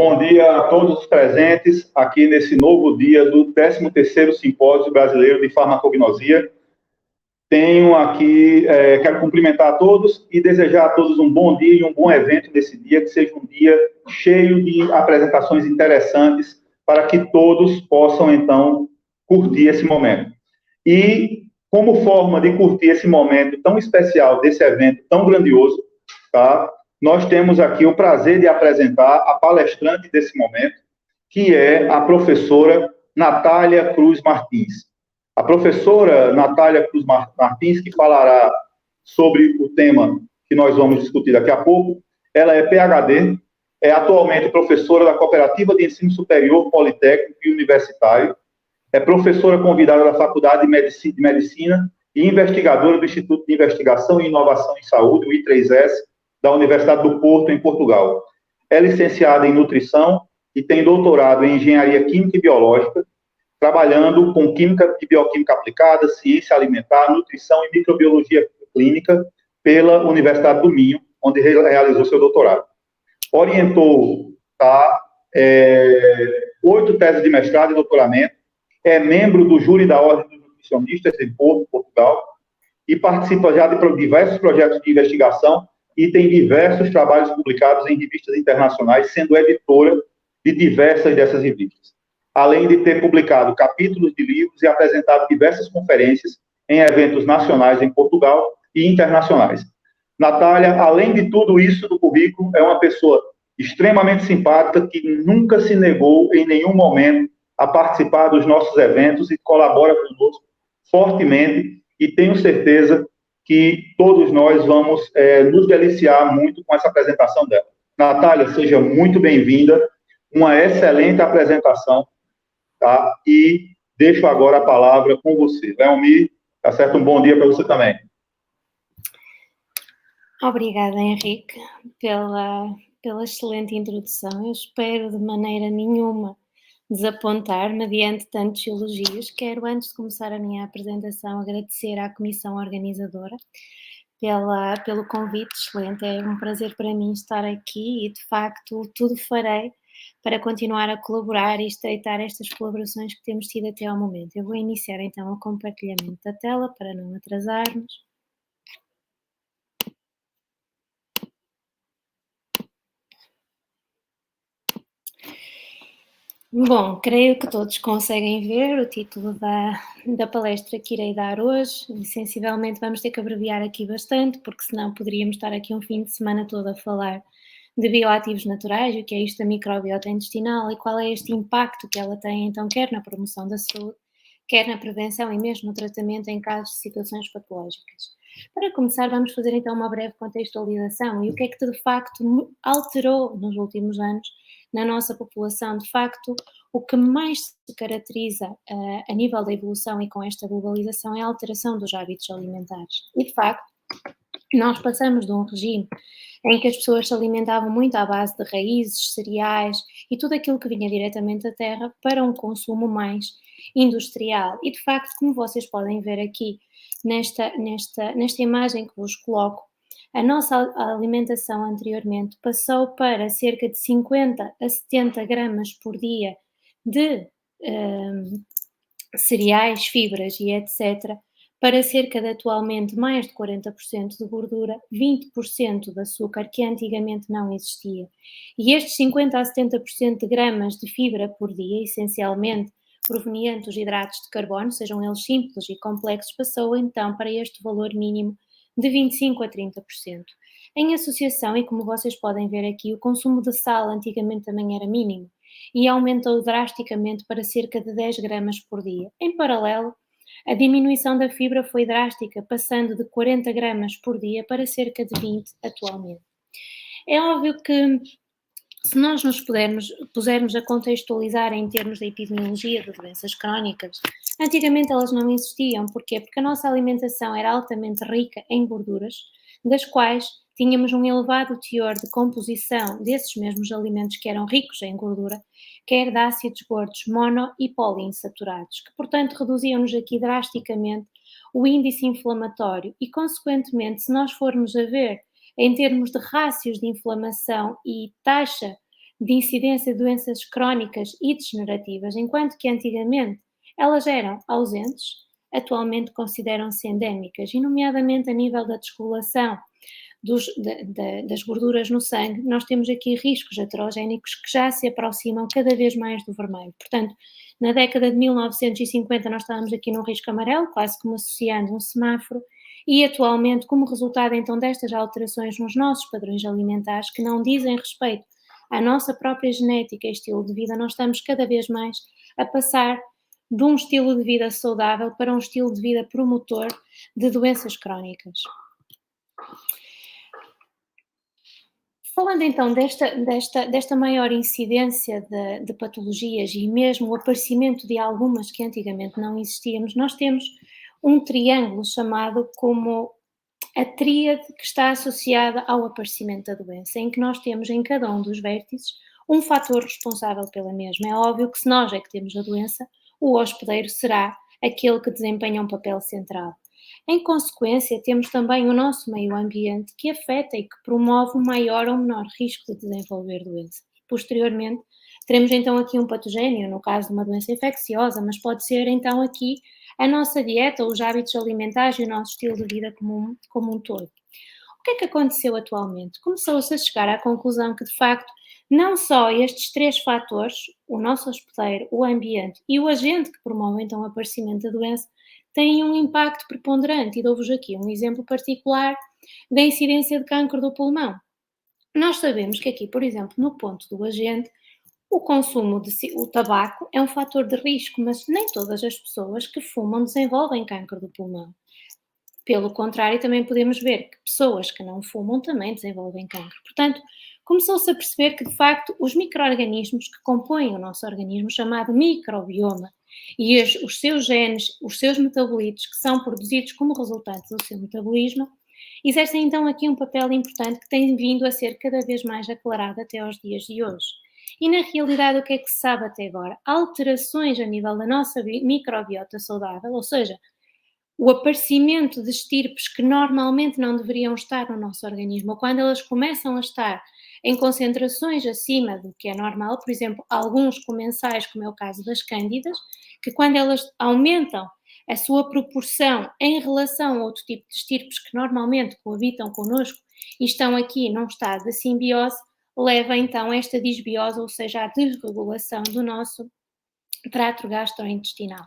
Bom dia a todos os presentes aqui nesse novo dia do 13º Simpósio Brasileiro de Farmacognosia. Quero cumprimentar a todos e desejar a todos um bom dia e um bom evento nesse dia, que seja um dia cheio de apresentações interessantes para que todos possam, então, curtir esse momento. E, como forma de curtir esse momento tão especial, desse evento tão grandioso, tá? Nós temos aqui o prazer de apresentar a palestrante desse momento, que é a professora Natália Cruz Martins. A professora Natália Cruz Martins, que falará sobre o tema que nós vamos discutir daqui a pouco, ela é PhD, é atualmente professora da Cooperativa de Ensino Superior, Politécnico e Universitário, é professora convidada da Faculdade de Medicina e investigadora do Instituto de Investigação e Inovação em Saúde, o I3S, da Universidade do Porto, em Portugal. É licenciada em Nutrição e tem doutorado em Engenharia Química e Biológica, trabalhando com Química e Bioquímica Aplicada, Ciência Alimentar, Nutrição e Microbiologia Clínica pela Universidade do Minho, onde realizou seu doutorado. Orientou 8 teses de mestrado e doutoramento, é membro do júri da Ordem dos Nutricionistas em Porto, Portugal, e participa já de diversos projetos de investigação e tem diversos trabalhos publicados em revistas internacionais, sendo editora de diversas dessas revistas, além de ter publicado capítulos de livros e apresentado diversas conferências em eventos nacionais em Portugal e internacionais. Natália, além de tudo isso do currículo, é uma pessoa extremamente simpática que nunca se negou em nenhum momento a participar dos nossos eventos e colabora conosco fortemente, e tenho certeza que todos nós vamos nos deliciar muito com essa apresentação dela. Natália, seja muito bem-vinda, uma excelente apresentação, tá? E deixo agora a palavra com você. Leomir, tá certo? Um bom dia para você também. Obrigada, Henrique, pela excelente introdução. Eu espero de maneira nenhuma desapontar mediante tantos elogios. Quero, antes de começar a minha apresentação, agradecer à comissão organizadora pelo convite excelente. É um prazer para mim estar aqui e, de facto, tudo farei para continuar a colaborar e estreitar estas colaborações que temos tido até ao momento. Eu vou iniciar, então, o compartilhamento da tela para não atrasarmos. Bom, creio que todos conseguem ver o título da palestra que irei dar hoje. Sensivelmente vamos ter que abreviar aqui bastante, porque senão poderíamos estar aqui um fim de semana todo a falar de bioativos naturais, o que é isto da microbiota intestinal e qual é este impacto que ela tem, então, quer na promoção da saúde, quer na prevenção e mesmo no tratamento em casos de situações patológicas. Para começar, vamos fazer então uma breve contextualização e o que é que de facto alterou nos últimos anos na nossa população. De facto, o que mais se caracteriza a nível da evolução e com esta globalização é a alteração dos hábitos alimentares. E, de facto, nós passamos de um regime em que as pessoas se alimentavam muito à base de raízes, cereais e tudo aquilo que vinha diretamente da terra para um consumo mais industrial. E, de facto, como vocês podem ver aqui nesta imagem que vos coloco, a nossa alimentação anteriormente passou para cerca de 50 a 70 gramas por dia de cereais, fibras e etc., para cerca de atualmente mais de 40% de gordura, 20% de açúcar, que antigamente não existia. E estes 50 a 70% de gramas de fibra por dia, essencialmente provenientes dos hidratos de carbono, sejam eles simples e complexos, passou então para este valor mínimo de 25 a 30%. Em associação, e como vocês podem ver aqui, o consumo de sal antigamente também era mínimo e aumentou drasticamente para cerca de 10 gramas por dia. Em paralelo, a diminuição da fibra foi drástica, passando de 40 gramas por dia para cerca de 20 atualmente. É óbvio que se nós nos pusermos a contextualizar em termos de epidemiologia de doenças crónicas, antigamente elas não existiam. Porquê? Porque a nossa alimentação era altamente rica em gorduras, das quais tínhamos um elevado teor de composição desses mesmos alimentos que eram ricos em gordura, quer de ácidos gordos mono e poliinsaturados, que, portanto, reduziam-nos aqui drasticamente o índice inflamatório e, consequentemente, se nós formos a ver em termos de rácios de inflamação e taxa de incidência de doenças crónicas e degenerativas, enquanto que antigamente elas eram ausentes, atualmente consideram-se endémicas, e nomeadamente a nível da desregulação das gorduras no sangue, nós temos aqui riscos heterogénicos que já se aproximam cada vez mais do vermelho. Portanto, na década de 1950 nós estávamos aqui num risco amarelo, quase como associando um semáforo, e atualmente, como resultado então destas alterações nos nossos padrões alimentares, que não dizem respeito à nossa própria genética e estilo de vida, nós estamos cada vez mais a passar de um estilo de vida saudável para um estilo de vida promotor de doenças crónicas. Falando então desta maior incidência de patologias e mesmo o aparecimento de algumas que antigamente não existíamos, nós temos um triângulo chamado como a tríade que está associada ao aparecimento da doença, em que nós temos em cada um dos vértices um fator responsável pela mesma. É óbvio que se nós é que temos a doença, o hospedeiro será aquele que desempenha um papel central. Em consequência, temos também o nosso meio ambiente que afeta e que promove um maior ou menor risco de desenvolver doença. Posteriormente, teremos então aqui um patogénio, no caso de uma doença infecciosa, mas pode ser então aqui a nossa dieta, os hábitos alimentares e o nosso estilo de vida como um todo. O que é que aconteceu atualmente? Começou-se a chegar à conclusão que, de facto, não só estes três fatores, o nosso hospedeiro, o ambiente e o agente que promove então o aparecimento da doença, têm um impacto preponderante. E dou-vos aqui um exemplo particular da incidência de câncer do pulmão. Nós sabemos que aqui, por exemplo, no ponto do agente, o consumo o tabaco é um fator de risco, mas nem todas as pessoas que fumam desenvolvem câncer do pulmão. Pelo contrário, também podemos ver que pessoas que não fumam também desenvolvem cancro. Portanto, começou-se a perceber que, de facto, os micro-organismos que compõem o nosso organismo, chamado microbioma, e os seus genes, os seus metabolitos, que são produzidos como resultado do seu metabolismo, exercem então aqui um papel importante que tem vindo a ser cada vez mais aclarado até aos dias de hoje. E na realidade, o que é que se sabe até agora? Alterações a nível da nossa microbiota saudável, ou seja, o aparecimento de estirpes que normalmente não deveriam estar no nosso organismo, ou quando elas começam a estar em concentrações acima do que é normal, por exemplo, alguns comensais, como é o caso das cândidas, que quando elas aumentam a sua proporção em relação a outro tipo de estirpes que normalmente coabitam connosco e estão aqui num estado de simbiose, leva então a esta disbiose, ou seja, a desregulação do nosso trato gastrointestinal.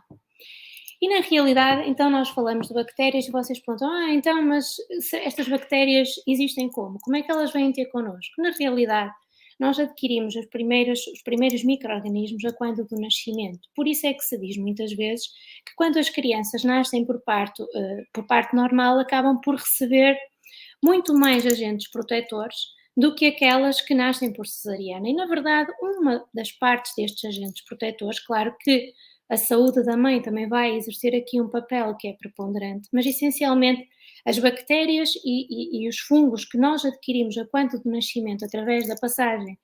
E na realidade, então nós falamos de bactérias e vocês perguntam, então, mas estas bactérias existem como? Como é que elas vêm ter connosco? Na realidade, nós adquirimos os primeiros micro-organismos a quando do nascimento. Por isso é que se diz muitas vezes que quando as crianças nascem por parto normal, acabam por receber muito mais agentes protetores do que aquelas que nascem por cesariana. E, na verdade, uma das partes destes agentes protetores, claro que a saúde da mãe também vai exercer aqui um papel que é preponderante, mas essencialmente as bactérias e os fungos que nós adquirimos a quando do nascimento, através da passagem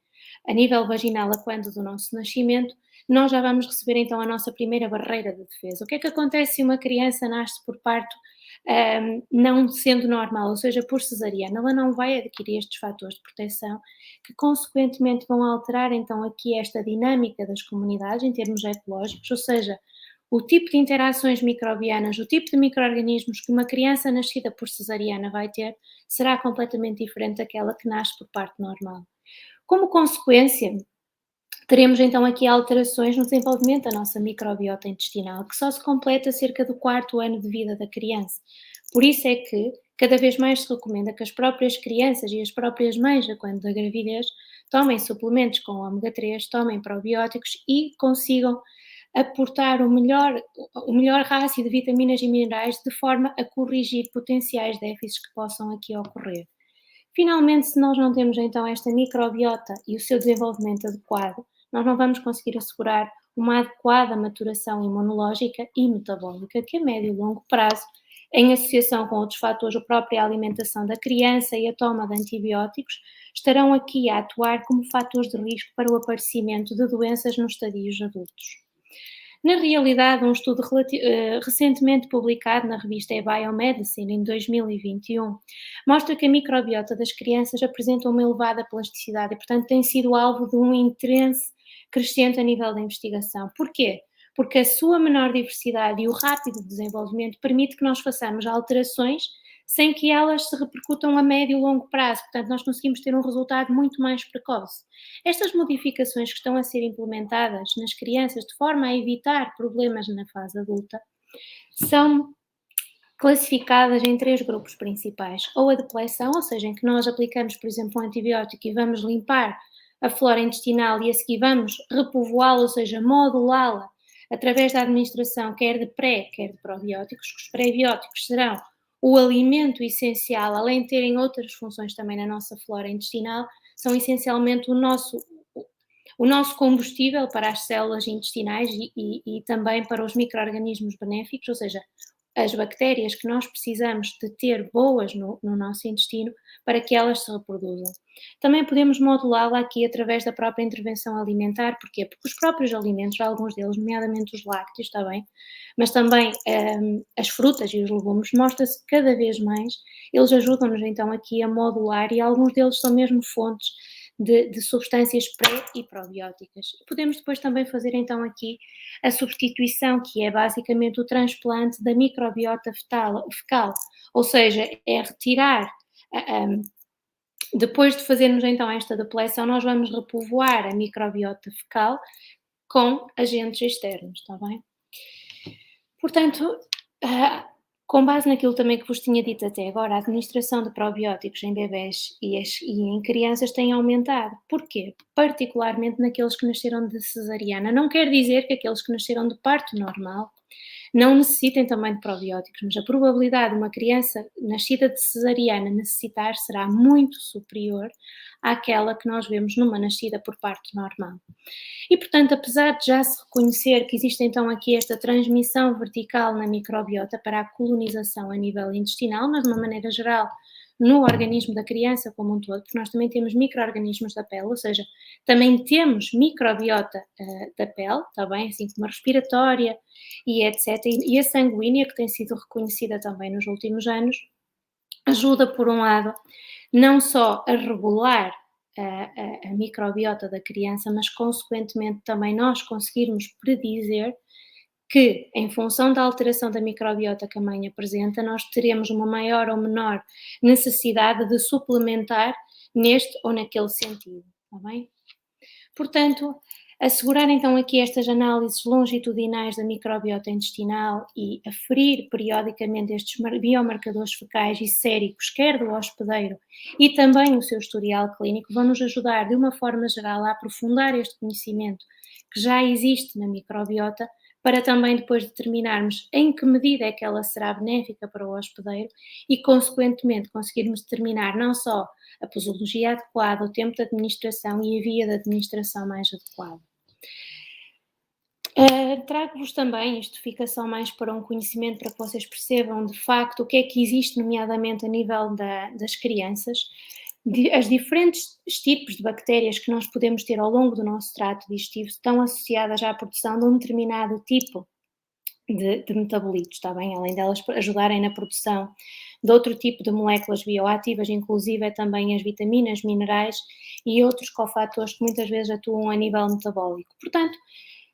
a nível vaginal a quando do nosso nascimento, nós já vamos receber então a nossa primeira barreira de defesa. O que é que acontece se uma criança nasce por parto não sendo normal, ou seja, por cesariana? Ela não vai adquirir estes fatores de proteção que consequentemente vão alterar então aqui esta dinâmica das comunidades em termos ecológicos, ou seja, o tipo de interações microbianas, o tipo de micro-organismos que uma criança nascida por cesariana vai ter será completamente diferente daquela que nasce por parto normal. Como consequência, teremos então aqui alterações no desenvolvimento da nossa microbiota intestinal, que só se completa cerca do 4º ano de vida da criança. Por isso é que cada vez mais se recomenda que as próprias crianças e as próprias mães, a quando da gravidez, tomem suplementos com ômega 3, tomem probióticos e consigam aportar o melhor rácio de vitaminas e minerais de forma a corrigir potenciais déficits que possam aqui ocorrer. Finalmente, se nós não temos então esta microbiota e o seu desenvolvimento adequado, nós não vamos conseguir assegurar uma adequada maturação imunológica e metabólica que a médio e longo prazo, em associação com outros fatores, a própria alimentação da criança e a toma de antibióticos, estarão aqui a atuar como fatores de risco para o aparecimento de doenças nos estadios adultos. Na realidade, um estudo recentemente publicado na revista Biomedicine, em 2021, mostra que a microbiota das crianças apresenta uma elevada plasticidade e, portanto, tem sido alvo de um interesse crescente a nível da investigação. Porquê? Porque a sua menor diversidade e o rápido desenvolvimento permite que nós façamos alterações sem que elas se repercutam a médio e longo prazo. Portanto, nós conseguimos ter um resultado muito mais precoce. Estas modificações que estão a ser implementadas nas crianças de forma a evitar problemas na fase adulta são classificadas em 3 grupos principais. Ou a depleção, ou seja, em que nós aplicamos, por exemplo, um antibiótico e vamos limpar a flora intestinal e a seguir vamos repovoá-la, ou seja, modulá-la através da administração quer de pré, quer de probióticos, que os prebióticos serão o alimento essencial, além de terem outras funções também na nossa flora intestinal, são essencialmente o nosso combustível para as células intestinais e também para os micro-organismos benéficos, ou seja, as bactérias que nós precisamos de ter boas no nosso intestino para que elas se reproduzam. Também podemos modulá-la aqui através da própria intervenção alimentar. Porquê? Porque os próprios alimentos, alguns deles, nomeadamente os lácteos, está bem, mas também as frutas e os legumes, mostra-se que cada vez mais, eles ajudam-nos então aqui a modular e alguns deles são mesmo fontes de substâncias pré e probióticas. Podemos depois também fazer então aqui a substituição, que é basicamente o transplante da microbiota fecal, ou seja, é retirar, depois de fazermos então esta depleção, nós vamos repovoar a microbiota fecal com agentes externos, está bem? Portanto, com base naquilo também que vos tinha dito até agora, a administração de probióticos em bebés e em crianças tem aumentado. Porquê? Particularmente naqueles que nasceram de cesariana. Não quer dizer que aqueles que nasceram de parto normal não necessitem também de probióticos, mas a probabilidade de uma criança nascida de cesariana necessitar será muito superior àquela que nós vemos numa nascida por parto normal. E, portanto, apesar de já se reconhecer que existe então aqui esta transmissão vertical na microbiota para a colonização a nível intestinal, mas de uma maneira geral no organismo da criança como um todo, porque nós também temos micro-organismos da pele, ou seja, também temos microbiota da pele, está bem, assim como a respiratória e etc. E a sanguínea, que tem sido reconhecida também nos últimos anos, ajuda, por um lado, não só a regular a microbiota da criança, mas consequentemente também nós conseguirmos predizer que, em função da alteração da microbiota que a mãe apresenta, nós teremos uma maior ou menor necessidade de suplementar neste ou naquele sentido, está bem? Portanto, assegurar então aqui estas análises longitudinais da microbiota intestinal e aferir periodicamente estes biomarcadores fecais e séricos, quer do hospedeiro e também o seu historial clínico, vão nos ajudar de uma forma geral a aprofundar este conhecimento que já existe na microbiota, para também depois determinarmos em que medida é que ela será benéfica para o hospedeiro e, consequentemente, conseguirmos determinar não só a posologia adequada, o tempo de administração e a via de administração mais adequada. Trago-vos também, isto fica só mais para um conhecimento, para que vocês percebam de facto o que é que existe, nomeadamente a nível das crianças, as diferentes tipos de bactérias que nós podemos ter ao longo do nosso trato digestivo estão associadas à produção de um determinado tipo de metabolitos, está bem? Além delas ajudarem na produção de outro tipo de moléculas bioativas, inclusive também as vitaminas, minerais e outros cofatores que muitas vezes atuam a nível metabólico. Portanto,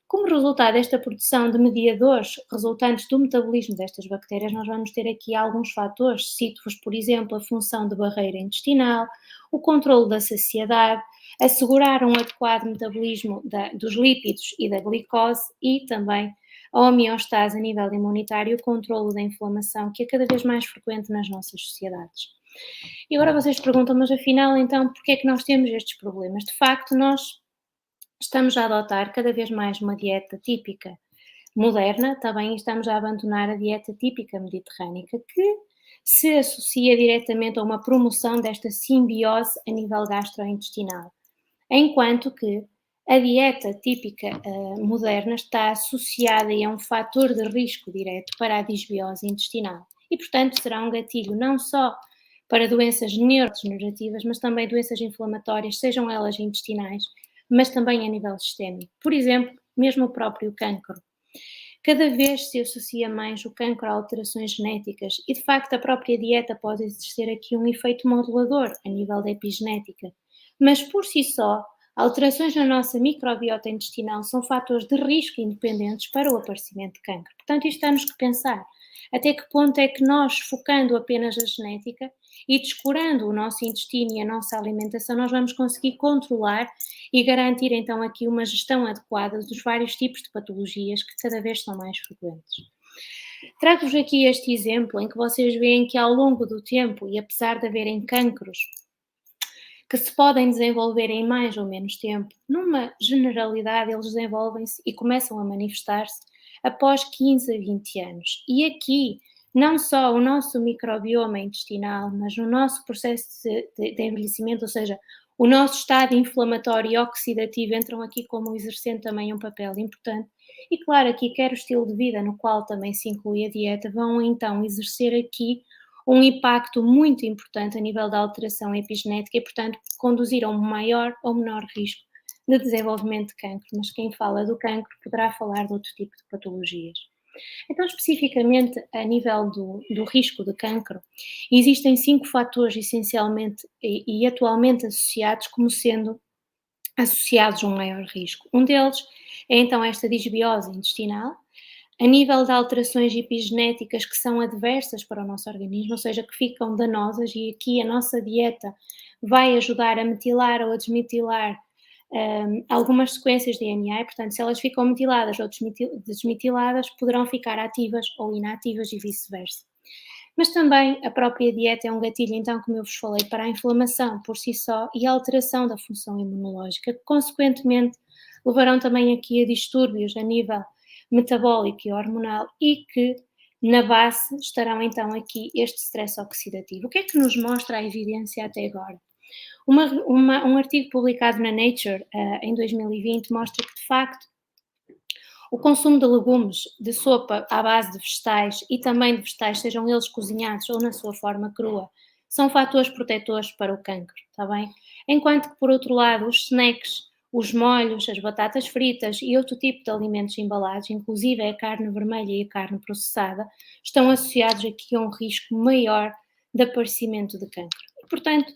como resultado desta produção de mediadores resultantes do metabolismo destas bactérias, nós vamos ter aqui alguns fatores, cito-vos, por exemplo, a função de barreira intestinal, o controle da saciedade, assegurar um adequado metabolismo dos lípidos e da glicose e também a homeostase a nível imunitário, o controle da inflamação, que é cada vez mais frequente nas nossas sociedades. E agora vocês perguntam, mas afinal, então, porquê é que nós temos estes problemas? De facto, nós estamos a adotar cada vez mais uma dieta típica moderna, também estamos a abandonar a dieta típica mediterrânica, que se associa diretamente a uma promoção desta simbiose a nível gastrointestinal, enquanto que a dieta típica moderna está associada e é um fator de risco direto para a disbiose intestinal e, portanto, será um gatilho não só para doenças neurodegenerativas, mas também doenças inflamatórias, sejam elas intestinais, mas também a nível sistémico. Por exemplo, mesmo o próprio cancro. Cada vez se associa mais o cancro a alterações genéticas e, de facto, a própria dieta pode exercer aqui um efeito modulador a nível da epigenética. Mas, por si só, alterações na nossa microbiota intestinal são fatores de risco independentes para o aparecimento de cancro. Portanto, isto temos que pensar. Até que ponto é que nós, focando apenas a genética e descurando o nosso intestino e a nossa alimentação, nós vamos conseguir controlar e garantir então aqui uma gestão adequada dos vários tipos de patologias que cada vez são mais frequentes. Trago-vos aqui este exemplo em que vocês veem que ao longo do tempo, e apesar de haverem cancros que se podem desenvolver em mais ou menos tempo, numa generalidade eles desenvolvem-se e começam a manifestar-se após 15 a 20 anos. E aqui, não só o nosso microbioma intestinal, mas o nosso processo de envelhecimento, ou seja, o nosso estado inflamatório e oxidativo entram aqui como exercendo também um papel importante. E claro, aqui quer o estilo de vida, no qual também se inclui a dieta, vão então exercer aqui um impacto muito importante a nível da alteração epigenética e, portanto, conduzir a um maior ou menor risco de desenvolvimento de cancro. Mas quem fala do cancro poderá falar de outro tipo de patologias. Então, especificamente a nível do risco de cancro, existem 5 fatores essencialmente e atualmente associados como sendo associados a um maior risco. Um deles é então esta disbiose intestinal, a nível de alterações epigenéticas que são adversas para o nosso organismo, ou seja, que ficam danosas, e aqui a nossa dieta vai ajudar a metilar ou a desmetilar algumas sequências de DNA, e, portanto, se elas ficam metiladas ou desmetiladas, poderão ficar ativas ou inativas e vice-versa. Mas também a própria dieta é um gatilho, então, como eu vos falei, para a inflamação por si só e a alteração da função imunológica, que consequentemente levarão também aqui a distúrbios a nível metabólico e hormonal e que na base estarão então aqui este stress oxidativo. O que é que nos mostra a evidência até agora? Um artigo publicado na Nature em 2020 mostra que, de facto, o consumo de legumes, de sopa à base de vegetais e também de vegetais, sejam eles cozinhados ou na sua forma crua, são fatores protetores para o cancro, está bem? Enquanto que, por outro lado, os snacks, os molhos, as batatas fritas e outro tipo de alimentos embalados, inclusive a carne vermelha e a carne processada, estão associados aqui a um risco maior de aparecimento de cancro. E, portanto,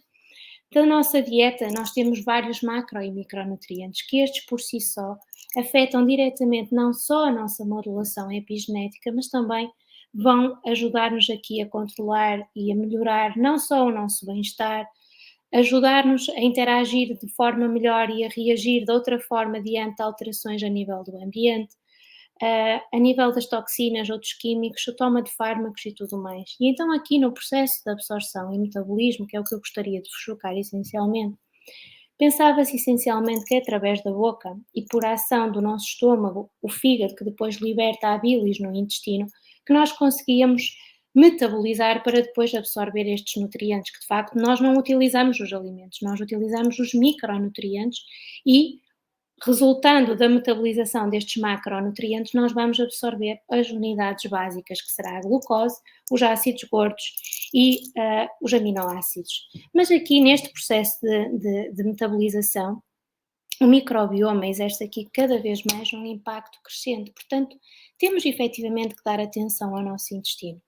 da nossa dieta, nós temos vários macro e micronutrientes que estes por si só afetam diretamente não só a nossa modulação epigenética, mas também vão ajudar-nos aqui a controlar e a melhorar não só o nosso bem-estar, ajudar-nos a interagir de forma melhor e a reagir de outra forma diante de alterações a nível do ambiente, a nível das toxinas, outros químicos, a toma de fármacos e tudo mais. E então aqui no processo de absorção e metabolismo, que é o que eu gostaria de vos focar essencialmente, pensava-se essencialmente que é através da boca e por ação do nosso estômago, o fígado que depois liberta a bilis no intestino, que nós conseguíamos metabolizar para depois absorver estes nutrientes, que de facto nós não utilizamos os alimentos, nós utilizamos os micronutrientes e resultando da metabolização destes macronutrientes, nós vamos absorver as unidades básicas, que será a glucose, os ácidos gordos e os aminoácidos. Mas aqui neste processo de metabolização, o microbioma exerce aqui cada vez mais um impacto crescente, portanto, temos efetivamente que dar atenção ao nosso intestino.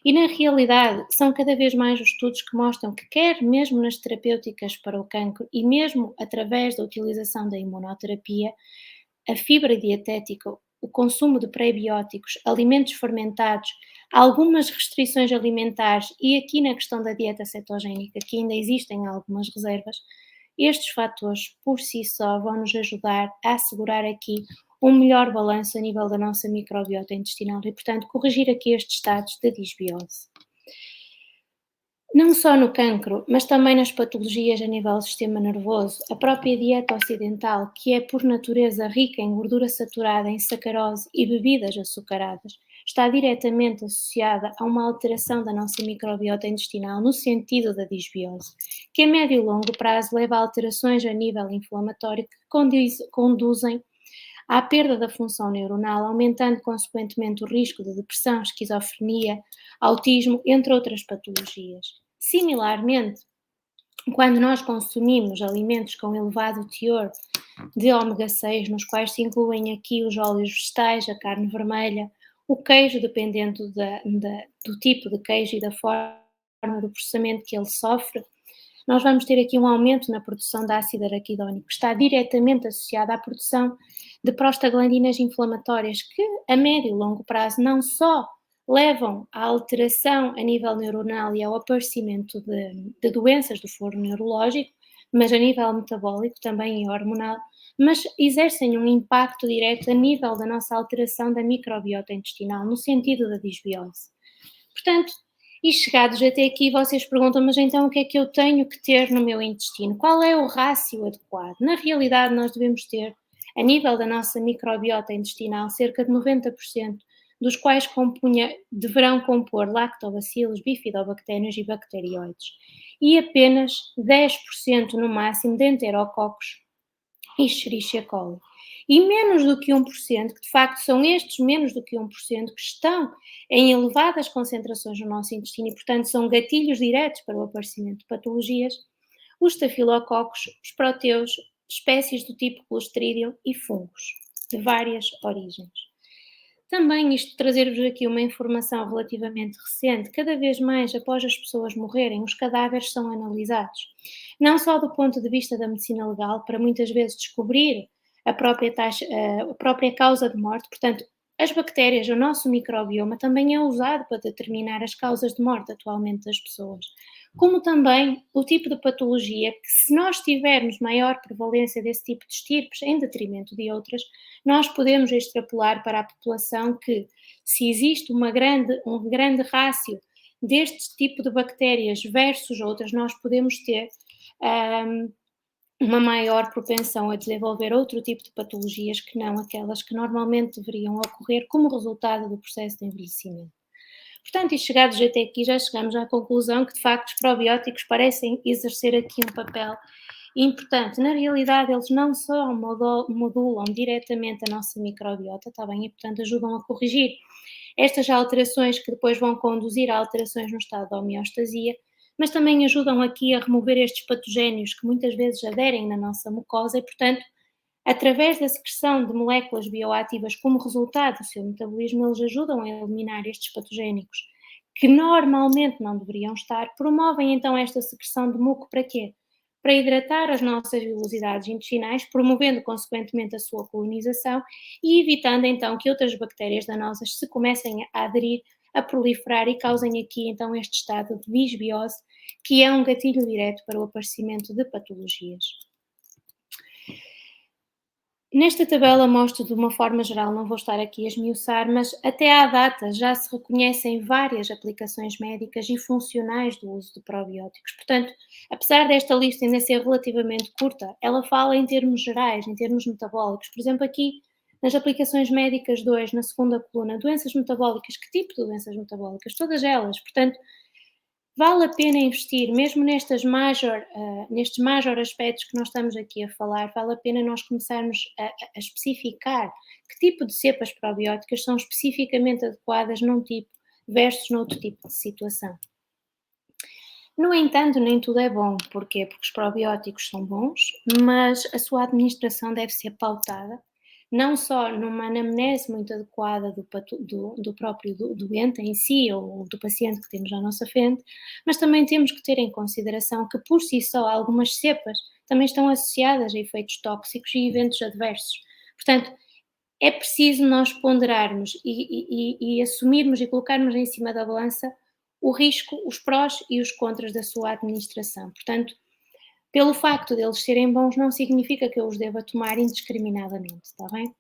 E na realidade são cada vez mais os estudos que mostram que quer mesmo nas terapêuticas para o cancro e mesmo através da utilização da imunoterapia, a fibra dietética, o consumo de prebióticos, alimentos fermentados, algumas restrições alimentares e aqui na questão da dieta cetogénica, que ainda existem algumas reservas, estes fatores por si só vão nos ajudar a assegurar aqui um melhor balanço a nível da nossa microbiota intestinal e, portanto, corrigir aqui estes estados de disbiose. Não só no cancro, mas também nas patologias a nível do sistema nervoso, a própria dieta ocidental, que é por natureza rica em gordura saturada, em sacarose e bebidas açucaradas, está diretamente associada a uma alteração da nossa microbiota intestinal no sentido da disbiose, que a médio e longo prazo leva a alterações a nível inflamatório que conduzem à perda da função neuronal, aumentando consequentemente o risco de depressão, esquizofrenia, autismo, entre outras patologias. Similarmente, quando nós consumimos alimentos com elevado teor de ômega 6, nos quais se incluem aqui os óleos vegetais, a carne vermelha, o queijo, dependendo do tipo de queijo e da forma do processamento que ele sofre, nós vamos ter aqui um aumento na produção de ácido araquidónico, que está diretamente associado à produção de prostaglandinas inflamatórias, que a médio e longo prazo não só levam à alteração a nível neuronal e ao aparecimento de doenças do foro neurológico, mas a nível metabólico também e hormonal, mas exercem um impacto direto a nível da nossa alteração da microbiota intestinal, no sentido da disbiose. Portanto, e chegados até aqui, vocês perguntam, mas então o que é que eu tenho que ter no meu intestino? Qual é o rácio adequado? Na realidade, nós devemos ter, a nível da nossa microbiota intestinal, cerca de 90%, dos quais deverão compor lactobacilos, bifidobactérios e bacterióides, e apenas 10% no máximo de enterococos e Escherichia coli. E menos do que 1%, que de facto são estes menos do que 1% que estão em elevadas concentrações no nosso intestino e, portanto, são gatilhos diretos para o aparecimento de patologias, os estafilococos, os proteus, espécies do tipo Clostridium e fungos, de várias origens. Também isto trazer-vos aqui uma informação relativamente recente, cada vez mais após as pessoas morrerem, os cadáveres são analisados, não só do ponto de vista da medicina legal, para muitas vezes descobrir a própria causa de morte, portanto, as bactérias, o nosso microbioma também é usado para determinar as causas de morte atualmente das pessoas, como também o tipo de patologia que, se nós tivermos maior prevalência desse tipo de estirpes em detrimento de outras, nós podemos extrapolar para a população que, se existe um grande rácio deste tipo de bactérias versus outras, nós podemos ter uma maior propensão a desenvolver outro tipo de patologias que não aquelas que normalmente deveriam ocorrer como resultado do processo de envelhecimento. Portanto, e chegados até aqui, já chegamos à conclusão que, de facto, os probióticos parecem exercer aqui um papel importante. Na realidade, eles não só modulam diretamente a nossa microbiota, está bem? E, portanto, ajudam a corrigir estas alterações que depois vão conduzir a alterações no estado de homeostasia, mas também ajudam aqui a remover estes patogénios que muitas vezes aderem na nossa mucosa e, portanto, através da secreção de moléculas bioativas como resultado do seu metabolismo, eles ajudam a eliminar estes patogénicos que normalmente não deveriam estar, promovem então esta secreção de muco para quê? Para hidratar as nossas vilosidades intestinais, promovendo consequentemente a sua colonização e evitando então que outras bactérias danosas se comecem a aderir, a proliferar e causem aqui então este estado de disbiose, que é um gatilho direto para o aparecimento de patologias. Nesta tabela mostro de uma forma geral, não vou estar aqui a esmiuçar, mas até à data já se reconhecem várias aplicações médicas e funcionais do uso de probióticos. Portanto, apesar desta lista ainda ser relativamente curta, ela fala em termos gerais, em termos metabólicos. Por exemplo, aqui nas aplicações médicas 2, na segunda coluna, doenças metabólicas. Que tipo de doenças metabólicas? Todas elas. Portanto, vale a pena investir, mesmo nestes major aspectos que nós estamos aqui a falar, vale a pena nós começarmos a especificar que tipo de cepas probióticas são especificamente adequadas num tipo versus noutro tipo de situação. No entanto, nem tudo é bom. Porquê? Porque os probióticos são bons, mas a sua administração deve ser pautada não só numa anamnese muito adequada do próprio doente em si ou do paciente que temos à nossa frente, mas também temos que ter em consideração que, por si só, algumas cepas também estão associadas a efeitos tóxicos e eventos adversos. Portanto, é preciso nós ponderarmos e assumirmos e colocarmos em cima da balança o risco, os prós e os contras da sua administração. Portanto, pelo facto de eles serem bons, não significa que eu os deva tomar indiscriminadamente, está bem?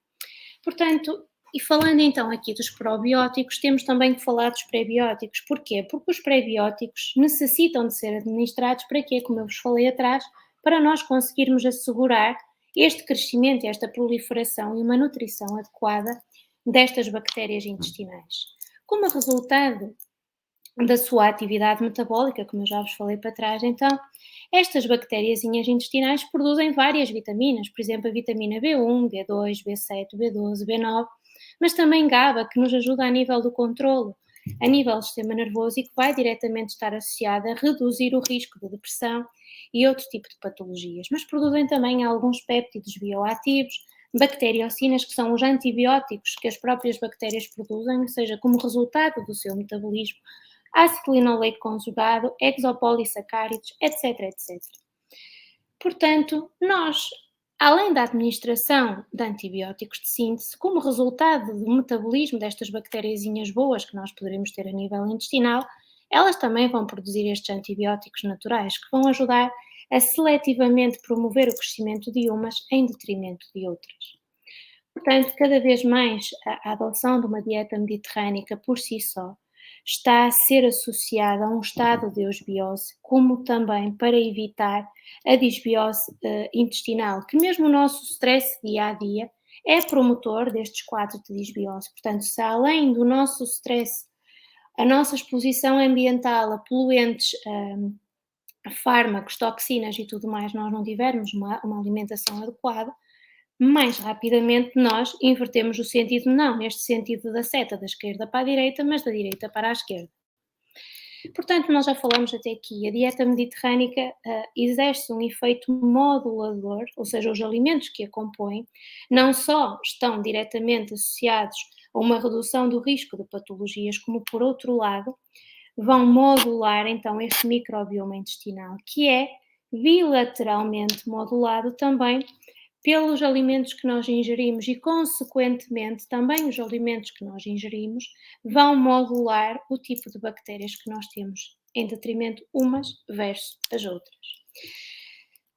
Portanto, e falando então aqui dos probióticos, temos também que falar dos prebióticos. Porquê? Porque os prebióticos necessitam de ser administrados para quê? Como eu vos falei atrás, para nós conseguirmos assegurar este crescimento, esta proliferação e uma nutrição adequada destas bactérias intestinais. Como resultado da sua atividade metabólica, como eu já vos falei para trás, então, estas bactériazinhas intestinais produzem várias vitaminas, por exemplo, a vitamina B1, B2, B7, B12, B9, mas também GABA, que nos ajuda a nível do controlo a nível do sistema nervoso e que vai diretamente estar associada a reduzir o risco de depressão e outro tipo de patologias. Mas produzem também alguns péptidos bioativos, bacteriocinas, que são os antibióticos que as próprias bactérias produzem, ou seja, como resultado do seu metabolismo, ácido linoleico conjugado, exopolissacáridos, etc, etc. Portanto, nós, além da administração de antibióticos de síntese, como resultado do metabolismo destas bactériazinhas boas que nós poderemos ter a nível intestinal, elas também vão produzir estes antibióticos naturais que vão ajudar a seletivamente promover o crescimento de umas em detrimento de outras. Portanto, cada vez mais a adoção de uma dieta mediterrânica por si só está a ser associada a um estado de eusbiose, como também para evitar a disbiose intestinal, que mesmo o nosso stress dia a dia é promotor destes quadros de disbiose. Portanto, se além do nosso stress, a nossa exposição ambiental a poluentes, a fármacos, toxinas e tudo mais, nós não tivermos uma alimentação adequada, mais rapidamente nós invertemos o sentido, não neste sentido da seta da esquerda para a direita, mas da direita para a esquerda. Portanto, nós já falamos até aqui, a dieta mediterrânica exerce um efeito modulador, ou seja, os alimentos que a compõem não só estão diretamente associados a uma redução do risco de patologias, como por outro lado, vão modular então este microbioma intestinal, que é bilateralmente modulado também pelos alimentos que nós ingerimos e, consequentemente, também os alimentos que nós ingerimos vão modular o tipo de bactérias que nós temos, em detrimento umas versus as outras.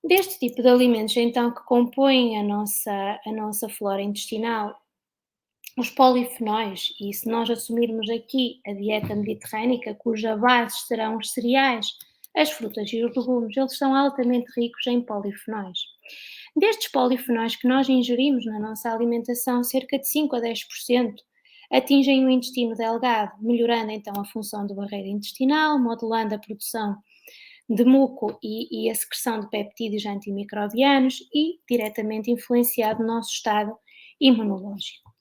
Deste tipo de alimentos, então, que compõem a nossa flora intestinal, os polifenóis, e se nós assumirmos aqui a dieta mediterrânica, cuja base serão os cereais, as frutas e os legumes, eles são altamente ricos em polifenóis. Destes polifenóis que nós ingerimos na nossa alimentação, cerca de 5 a 10% atingem o intestino delgado, melhorando então a função da barreira intestinal, modulando a produção de muco e a secreção de peptídeos antimicrobianos e diretamente influenciado o nosso estado imunológico.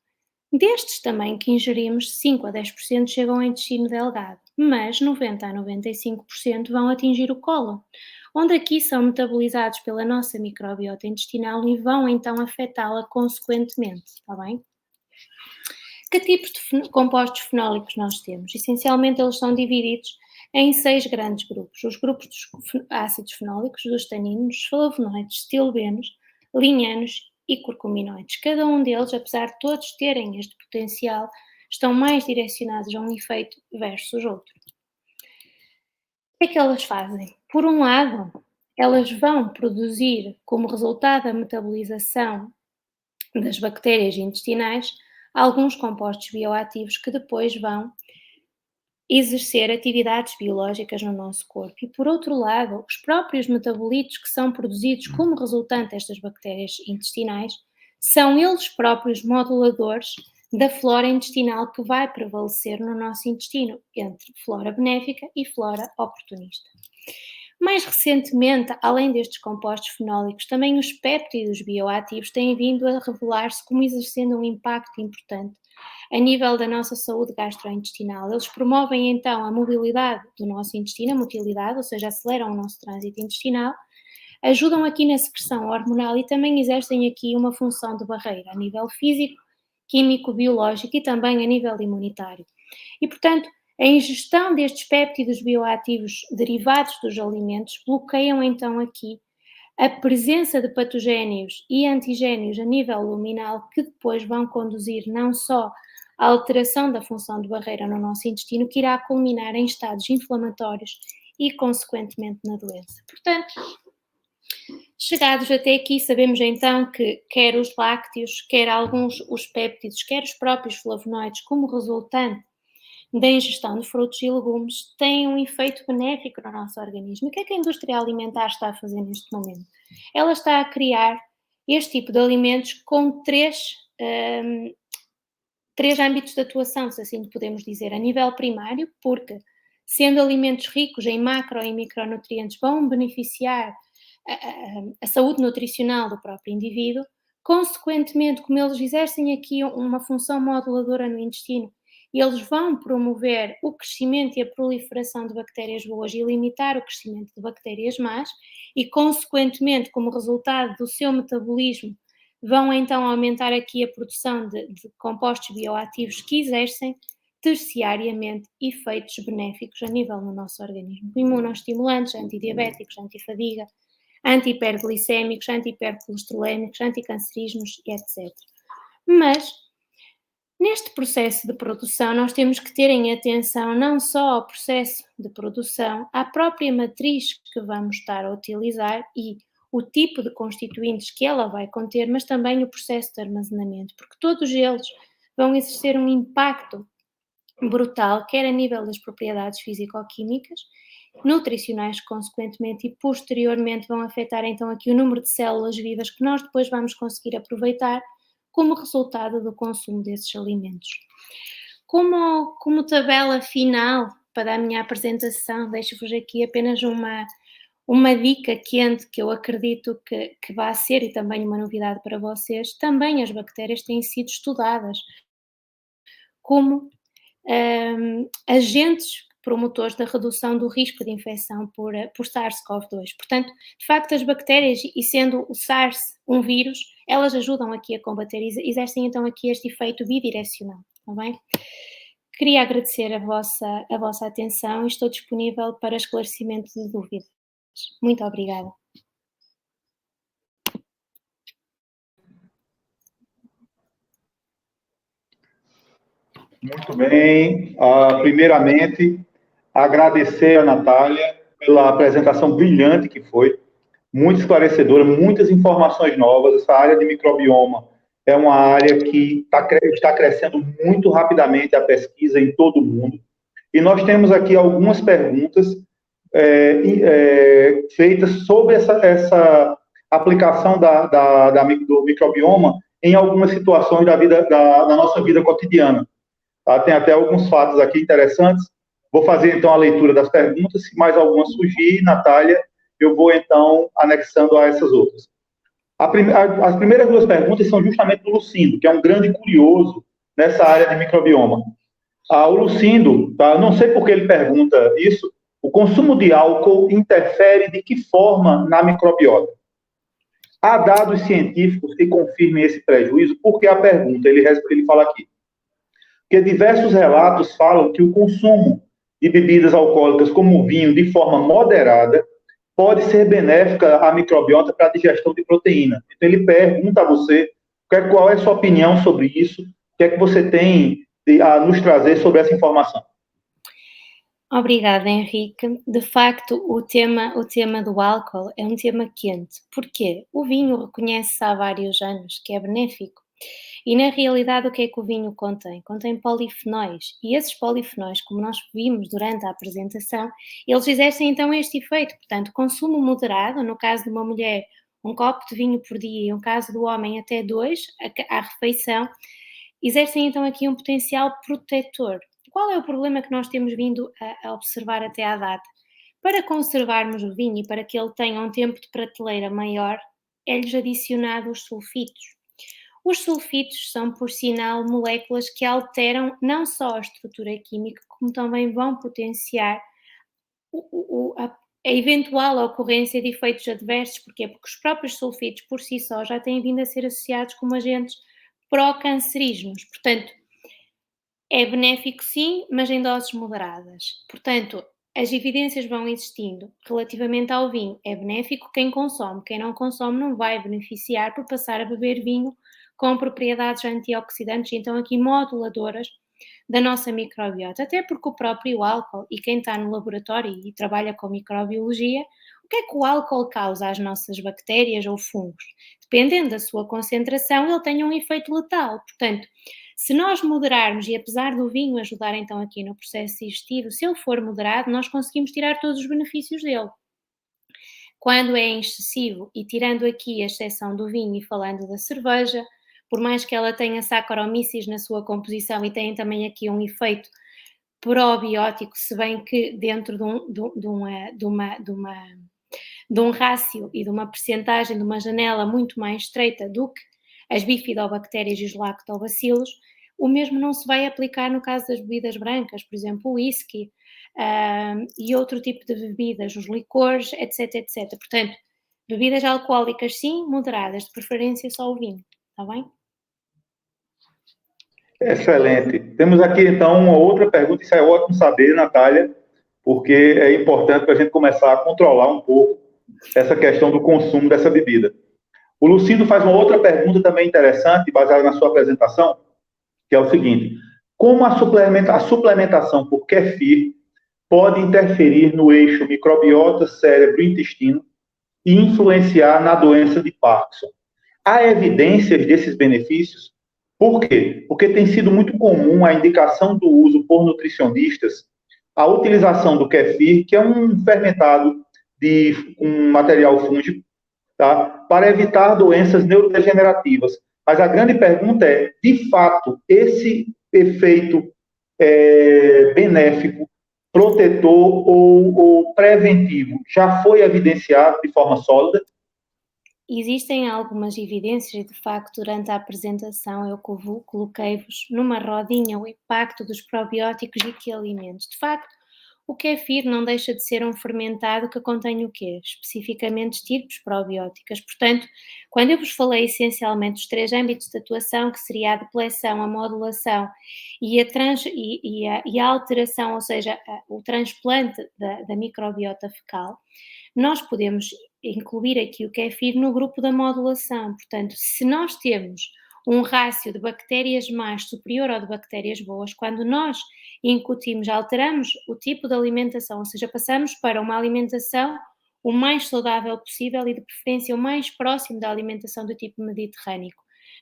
Destes também que ingerimos, 5 a 10% chegam ao intestino delgado, mas 90 a 95% vão atingir o cólon, onde aqui são metabolizados pela nossa microbiota intestinal e vão então afetá-la consequentemente, está bem? Que tipos de compostos fenólicos nós temos? Essencialmente eles são divididos em 6 grandes grupos. Os grupos dos ácidos fenólicos, dos taninos, flavonoides, stilbenos, linhanos e curcuminoides. Cada um deles, apesar de todos terem este potencial, estão mais direcionados a um efeito versus outro. O que é que elas fazem? Por um lado, elas vão produzir, como resultado da metabolização das bactérias intestinais, alguns compostos bioativos que depois vão exercer atividades biológicas no nosso corpo. E, por outro lado, os próprios metabolitos que são produzidos como resultante destas bactérias intestinais são eles próprios moduladores da flora intestinal que vai prevalecer no nosso intestino, entre flora benéfica e flora oportunista. Mais recentemente, além destes compostos fenólicos, também os péptidos bioativos têm vindo a revelar-se como exercendo um impacto importante a nível da nossa saúde gastrointestinal. Eles promovem então a mobilidade do nosso intestino, a motilidade, ou seja, aceleram o nosso trânsito intestinal, ajudam aqui na secreção hormonal e também exercem aqui uma função de barreira a nível físico, químico, biológico e também a nível imunitário. E, portanto, a ingestão destes péptidos bioativos derivados dos alimentos bloqueiam então aqui a presença de patogénios e antigénios a nível luminal que depois vão conduzir não só à alteração da função de barreira no nosso intestino, que irá culminar em estados inflamatórios e, consequentemente, na doença. Portanto, chegados até aqui, sabemos então que quer os lácteos, quer alguns os péptidos, quer os próprios flavonoides, como resultante da ingestão de frutos e legumes, têm um efeito benéfico no nosso organismo. E o que é que a indústria alimentar está a fazer neste momento? Ela está a criar este tipo de alimentos com três âmbitos de atuação, se assim podemos dizer. A nível primário, porque sendo alimentos ricos em macro e micronutrientes, vão beneficiar a saúde nutricional do próprio indivíduo. Consequentemente, como eles exercem aqui uma função moduladora no intestino, eles vão promover o crescimento e a proliferação de bactérias boas e limitar o crescimento de bactérias más e, consequentemente, como resultado do seu metabolismo, vão então aumentar aqui a produção de compostos bioativos que exercem terciariamente efeitos benéficos a nível do nosso organismo. Imunoestimulantes, antidiabéticos, antifadiga, anti-hiperglicémicos, anti-hipercolesterolémicos, anticancerígenos, etc. Mas, neste processo de produção, nós temos que ter em atenção não só ao processo de produção, à própria matriz que vamos estar a utilizar e o tipo de constituintes que ela vai conter, mas também o processo de armazenamento, porque todos eles vão exercer um impacto brutal, quer a nível das propriedades físico-químicas, nutricionais, consequentemente, e posteriormente vão afetar então aqui o número de células vivas que nós depois vamos conseguir aproveitar como resultado do consumo desses alimentos. Como tabela final para a minha apresentação, deixo-vos aqui apenas uma dica quente que eu acredito que vai ser e também uma novidade para vocês. Também as bactérias têm sido estudadas como agentes promotores da redução do risco de infecção por SARS-CoV-2. Portanto, de facto, as bactérias, e sendo o SARS um vírus, elas ajudam aqui a combater, exercem então aqui este efeito bidirecional, está bem? Queria agradecer a vossa atenção e estou disponível para esclarecimento de dúvidas. Muito obrigada. Muito bem. Primeiramente, agradecer a Natália pela apresentação brilhante que foi, muito esclarecedora, muitas informações novas. Essa área de microbioma é uma área que está crescendo muito rapidamente a pesquisa em todo o mundo. E nós temos aqui algumas perguntas feitas sobre essa aplicação do microbioma em algumas situações da nossa vida cotidiana. Tá? Tem até alguns fatos aqui interessantes. Vou fazer, então, a leitura das perguntas. Se mais alguma surgir, Natália, eu vou, então, anexando a essas outras. As primeiras duas perguntas são justamente do Lucindo, que é um grande curioso nessa área de microbioma. O Lucindo, tá? Não sei por que ele pergunta isso, o consumo de álcool interfere de que forma na microbiota? Há dados científicos que confirmem esse prejuízo? Por que a pergunta? Ele fala aqui. Porque diversos relatos falam que o consumo de bebidas alcoólicas como o vinho de forma moderada pode ser benéfica à microbiota para a digestão de proteína. Então ele pergunta a você qual é a sua opinião sobre isso, o que é que você tem a nos trazer sobre essa informação. Obrigada, Henrique. De facto, o tema do álcool é um tema quente. Porquê? O vinho reconhece-se há vários anos que é benéfico. E, na realidade, o que é que o vinho contém? Contém polifenóis. E esses polifenóis, como nós vimos durante a apresentação, eles exercem então este efeito. Portanto, consumo moderado, no caso de uma mulher, um copo de vinho por dia, e no caso do homem, até 2 à refeição, exercem então aqui um potencial protetor. Qual é o problema que nós temos vindo a observar até à data? Para conservarmos o vinho e para que ele tenha um tempo de prateleira maior, é-lhes adicionado os sulfitos. Os sulfitos são, por sinal, moléculas que alteram não só a estrutura química, como também vão potenciar a eventual ocorrência de efeitos adversos. Porquê? Porque os próprios sulfitos, por si só, já têm vindo a ser associados como agentes pró-cancerígenos. Portanto, é benéfico sim, mas em doses moderadas. Portanto, as evidências vão existindo relativamente ao vinho. É benéfico quem consome. Quem não consome não vai beneficiar por passar a beber vinho com propriedades antioxidantes, então aqui moduladoras da nossa microbiota. Até porque o próprio álcool, e quem está no laboratório e trabalha com microbiologia, o que é que o álcool causa às nossas bactérias ou fungos? Dependendo da sua concentração, ele tem um efeito letal. Portanto, se nós moderarmos, e apesar do vinho ajudar então aqui no processo digestivo, se ele for moderado, nós conseguimos tirar todos os benefícios dele. Quando é excessivo, e tirando aqui a exceção do vinho e falando da cerveja, por mais que ela tenha Saccharomyces na sua composição e tenha também aqui um efeito probiótico, se bem que dentro de um rácio e de uma percentagem, de uma janela muito mais estreita do que as bifidobactérias e os lactobacilos, o mesmo não se vai aplicar no caso das bebidas brancas, por exemplo, o whisky, e outro tipo de bebidas, os licores, etc, etc. Portanto, bebidas alcoólicas sim, moderadas, de preferência só o vinho, está bem? Excelente. Temos aqui, então, uma outra pergunta. Isso é ótimo saber, Natália, porque é importante para a gente começar a controlar um pouco essa questão do consumo dessa bebida. O Lucindo faz uma outra pergunta também interessante, baseada na sua apresentação, que é o seguinte: como a suplementação por kefir pode interferir no eixo microbiota, cérebro e intestino e influenciar na doença de Parkinson? Há evidências desses benefícios? Por quê? Porque tem sido muito comum a indicação do uso por nutricionistas, a utilização do kefir, que é um fermentado de um material fúngico, tá? Para evitar doenças neurodegenerativas. Mas a grande pergunta é, de fato, esse efeito benéfico, protetor ou preventivo já foi evidenciado de forma sólida? Existem algumas evidências e, de facto, durante a apresentação eu coloquei-vos numa rodinha o impacto dos probióticos e que alimentos. De facto, o kefir não deixa de ser um fermentado que contém o quê? Especificamente estirpes probióticas. Portanto, quando eu vos falei essencialmente dos 3 âmbitos de atuação, que seria a depleção, a modulação e a alteração, ou seja, o transplante da microbiota fecal, nós podemos incluir aqui o kefir no grupo da modulação. Portanto, se nós temos um rácio de bactérias más superior ao de bactérias boas, quando nós incutimos, alteramos o tipo de alimentação, ou seja, passamos para uma alimentação o mais saudável possível e de preferência o mais próximo da alimentação do tipo mediterrâneo,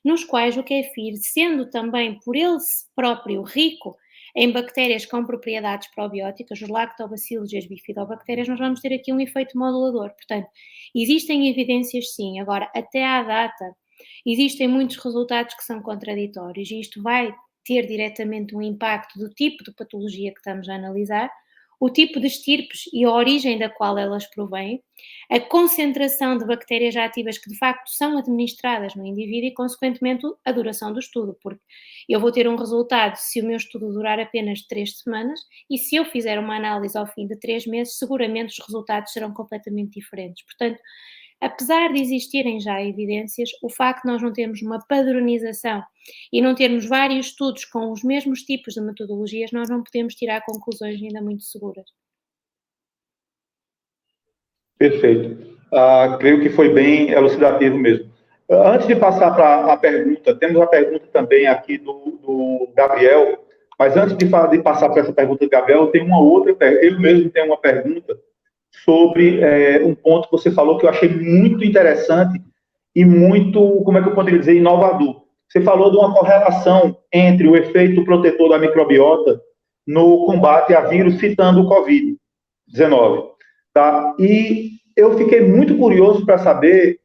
nos quais o kefir, sendo também por ele próprio rico em bactérias com propriedades probióticas, os lactobacilos e as bifidobactérias, nós vamos ter aqui um efeito modulador. Portanto, existem evidências sim. Agora, até à data, existem muitos resultados que são contraditórios e isto vai ter diretamente um impacto do tipo de patologia que estamos a analisar, o tipo de estirpes e a origem da qual elas provêm, a concentração de bactérias ativas que de facto são administradas no indivíduo e, consequentemente, a duração do estudo, porque eu vou ter um resultado se o meu estudo durar apenas 3 semanas e se eu fizer uma análise ao fim de 3 meses, seguramente os resultados serão completamente diferentes. Portanto, apesar de existirem já evidências, o facto de nós não termos uma padronização e não termos vários estudos com os mesmos tipos de metodologias, nós não podemos tirar conclusões ainda muito seguras. Perfeito. Creio que foi bem elucidativo mesmo. Antes de passar para a pergunta, temos a pergunta também aqui do Gabriel, mas antes de passar para essa pergunta do Gabriel, eu tenho uma outra, eu mesmo tenho uma pergunta sobre um ponto que você falou que eu achei muito interessante e muito, como é que eu poderia dizer, inovador. Você falou de uma correlação entre o efeito protetor da microbiota no combate a vírus, citando o Covid-19. Tá? E eu fiquei muito curioso para saber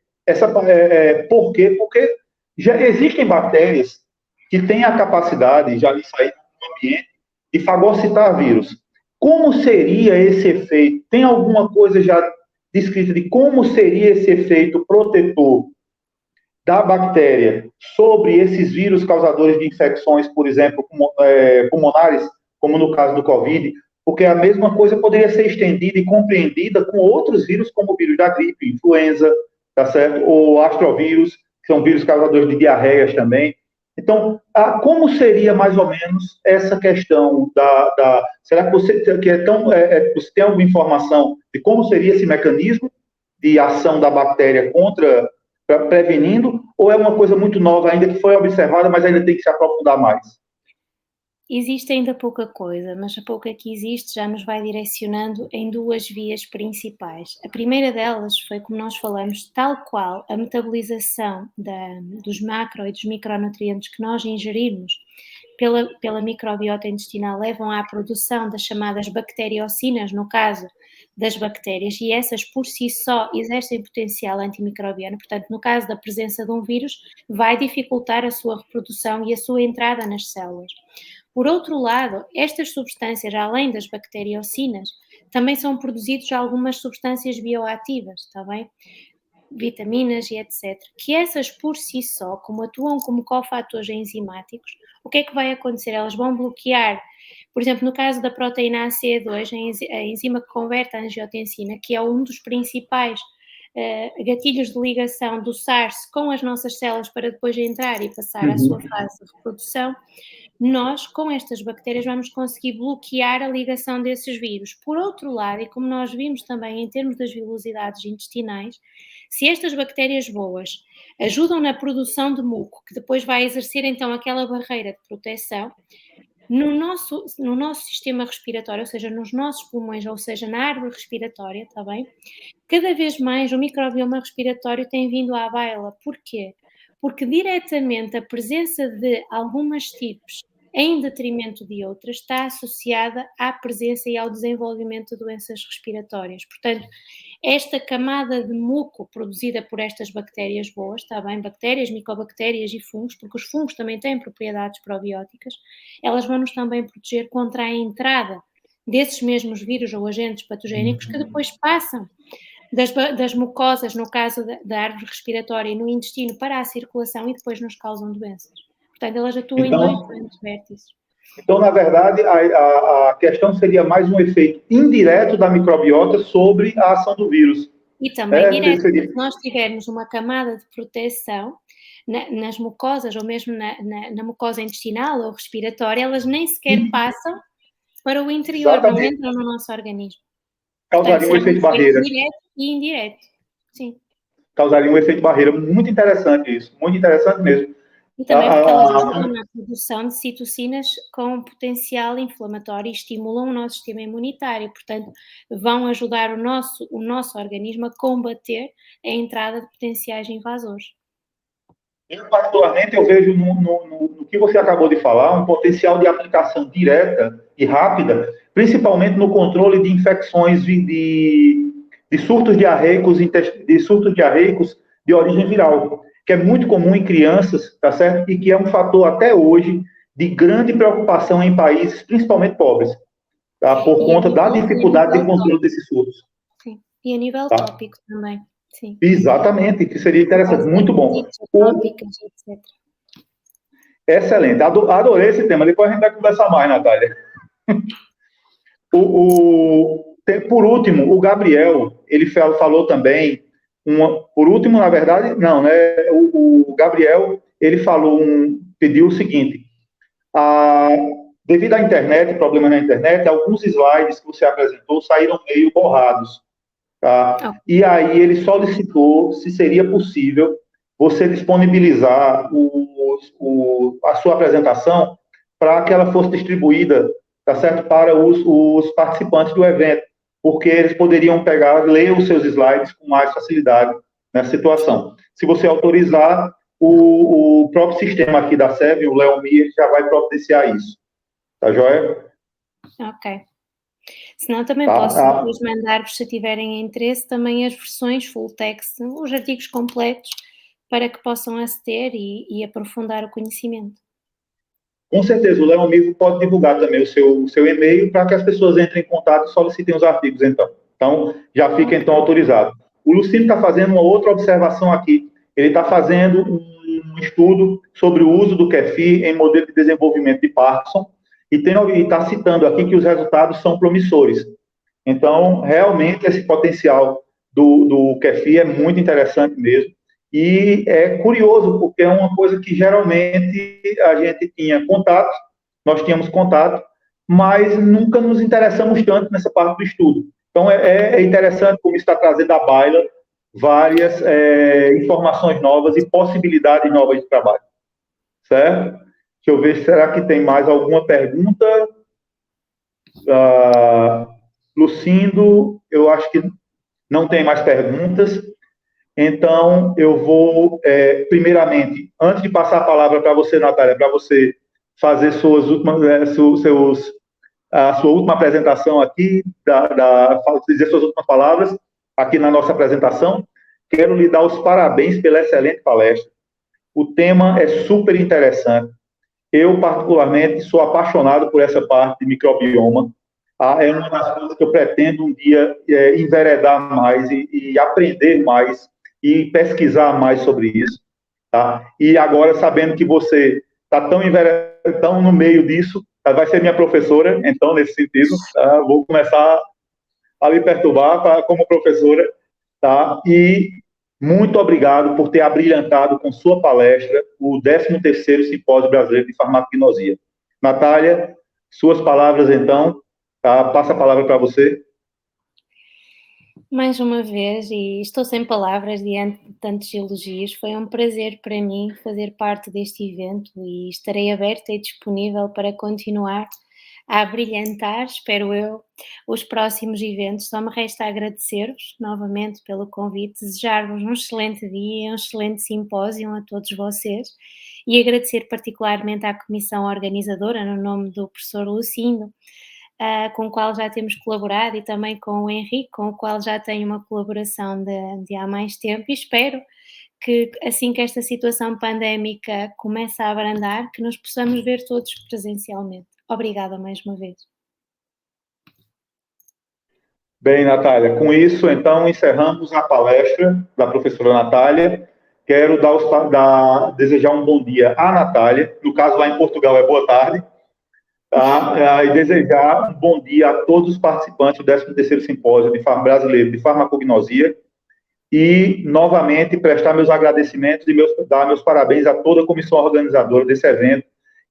por quê? Porque já existem bactérias que têm a capacidade, já isso aí no ambiente, de fagocitar vírus. Como seria esse efeito? Tem alguma coisa já descrita de como seria esse efeito protetor da bactéria sobre esses vírus causadores de infecções, por exemplo, pulmonares, como no caso do Covid? Porque a mesma coisa poderia ser estendida e compreendida com outros vírus, como o vírus da gripe, influenza, tá certo? Ou astrovírus, que são vírus causadores de diarreias também. Então, como seria mais ou menos essa questão será que você você tem alguma informação de como seria esse mecanismo de ação da bactéria prevenindo, ou é uma coisa muito nova ainda que foi observada, mas ainda tem que se aprofundar mais? Existe ainda pouca coisa, mas a pouca que existe já nos vai direcionando em 2 vias principais. A primeira delas foi, como nós falamos, tal qual a metabolização dos macro e dos micronutrientes que nós ingerimos pela microbiota intestinal levam à produção das chamadas bacteriocinas, no caso das bactérias, e essas por si só exercem potencial antimicrobiano. Portanto, no caso da presença de um vírus, vai dificultar a sua reprodução e a sua entrada nas células. Por outro lado, estas substâncias, além das bacteriocinas, também são produzidas algumas substâncias bioativas, está bem? vitaminas e etc., que essas por si só, como atuam como cofatores enzimáticos, o que é que vai acontecer? Elas vão bloquear, por exemplo, no caso da proteína ACE2, a enzima que converte a angiotensina, que é um dos principais gatilhos de ligação do SARS com as nossas células para depois entrar e passar à sua fase de reprodução, nós, com estas bactérias, vamos conseguir bloquear a ligação desses vírus. Por outro lado, e como nós vimos também em termos das vilosidades intestinais, se estas bactérias boas ajudam na produção de muco, que depois vai exercer então aquela barreira de proteção, no nosso sistema respiratório, ou seja, nos nossos pulmões, ou seja, na árvore respiratória, está bem? Cada vez mais o microbioma respiratório tem vindo à baila. Porquê? Porque diretamente a presença de algumas tipos em detrimento de outras está associada à presença e ao desenvolvimento de doenças respiratórias. Portanto, esta camada de muco produzida por estas bactérias boas, está bem? Bactérias, micobactérias e fungos, porque os fungos também têm propriedades probióticas, elas vão nos também proteger contra a entrada desses mesmos vírus ou agentes patogénicos que depois passam das mucosas, no caso da árvore respiratória e no intestino, para a circulação e depois nos causam doenças. Portanto, elas atuam em dois grandes vértices. Então, na verdade, a questão seria mais um efeito indireto da microbiota sobre a ação do vírus. E também direto, se nós tivermos uma camada de proteção nas mucosas ou mesmo na mucosa intestinal ou respiratória, elas nem sequer passam para o interior, não entram no nosso organismo. Causaria um efeito barreira. Direto e indireto, sim. Causaria um efeito barreira. Muito interessante isso, muito interessante mesmo. E também porque elas ajudam na produção de citocinas com potencial inflamatório e estimulam o nosso sistema imunitário, portanto, vão ajudar o nosso organismo a combater a entrada de potenciais invasores. Eu, particularmente, eu vejo no que você acabou de falar, um potencial de aplicação direta e rápida, principalmente no controle de infecções de surtos diarreicos de origem viral, que é muito comum em crianças, tá certo? E que é um fator até hoje de grande preocupação em países, principalmente pobres, tá? Por conta da dificuldade de controle desses surtos. Sim, e a nível tópico também. Sim. Exatamente, que seria interessante, muito bom. Excelente, adorei esse tema, depois a gente vai conversar mais, Natália. Por último, o Gabriel, ele falou também, por último, na verdade, não, né? O Gabriel, ele pediu o seguinte, devido à internet, problemas na internet, alguns slides que você apresentou saíram meio borrados. Tá? E aí ele solicitou se seria possível você disponibilizar a sua apresentação para que ela fosse distribuída, tá certo, para os participantes do evento, porque eles poderiam ler os seus slides com mais facilidade nessa situação. Se você autorizar, o próprio sistema aqui da SEB, o Leomir, já vai providenciar isso. Tá joia? Ok. Senão também posso depois mandar-vos, se tiverem interesse, também as versões full text, os artigos completos, para que possam aceder e aprofundar o conhecimento. Com certeza, o Leomir pode divulgar também o seu e-mail para que as pessoas entrem em contato e solicitem os artigos, então. Então, já fica, então, autorizado. O Lucino está fazendo uma outra observação aqui. Ele está fazendo um estudo sobre o uso do kefir em modelo de desenvolvimento de Parkinson, e está citando aqui que os resultados são promissores. Então, realmente, esse potencial do kefir é muito interessante mesmo. E é curioso, porque é uma coisa que geralmente a gente tinha contato, nós tínhamos contato, mas nunca nos interessamos tanto nessa parte do estudo. Então, é interessante como está trazendo à baila várias informações novas e possibilidades novas de trabalho. Certo? Deixa eu ver, será que tem mais alguma pergunta? Lucindo, eu acho que não tem mais perguntas. Então, eu vou, primeiramente, antes de passar a palavra para você, Natália, para você fazer a sua última apresentação aqui, dizer suas últimas palavras aqui na nossa apresentação, quero lhe dar os parabéns pela excelente palestra. O tema é super interessante. Eu, particularmente, sou apaixonado por essa parte de microbioma. É uma das coisas que eu pretendo um dia enveredar mais e aprender mais e pesquisar mais sobre isso, tá? E agora, sabendo que você está tão no meio disso, vai ser minha professora, então, nesse sentido, tá? Vou começar a lhe perturbar como professora, tá? E muito obrigado por ter abrilhantado com sua palestra o 13º Simpósio Brasileiro de Farmacognosia. Natália, suas palavras, então, tá? Passa a palavra para você. Mais uma vez, e estou sem palavras diante de tantos elogios, foi um prazer para mim fazer parte deste evento e estarei aberta e disponível para continuar a brilhantar, espero eu, os próximos eventos. Só me resta agradecer-vos novamente pelo convite, desejar-vos um excelente dia, um excelente simpósio a todos vocês e agradecer particularmente à comissão organizadora, no nome do professor Lucindo, com o qual já temos colaborado, e também com o Henrique, com o qual já tenho uma colaboração de há mais tempo, e espero que assim que esta situação pandémica comece a abrandar, que nos possamos ver todos presencialmente. Obrigada mais uma vez. Bem, Natália, com isso, então, encerramos a palestra da professora Natália. Quero desejar um bom dia à Natália, no caso lá em Portugal é boa tarde, tá? E desejar um bom dia a todos os participantes do 13º Simpósio Brasileiro de Farmacognosia e, novamente, prestar meus agradecimentos e dar meus parabéns a toda a comissão organizadora desse evento,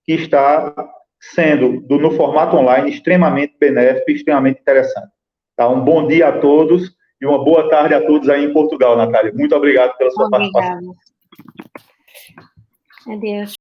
que está sendo, no formato online, extremamente benéfico e extremamente interessante. Tá? Um bom dia a todos e uma boa tarde a todos aí em Portugal, Natália. Muito obrigado pela sua participação. Adeus.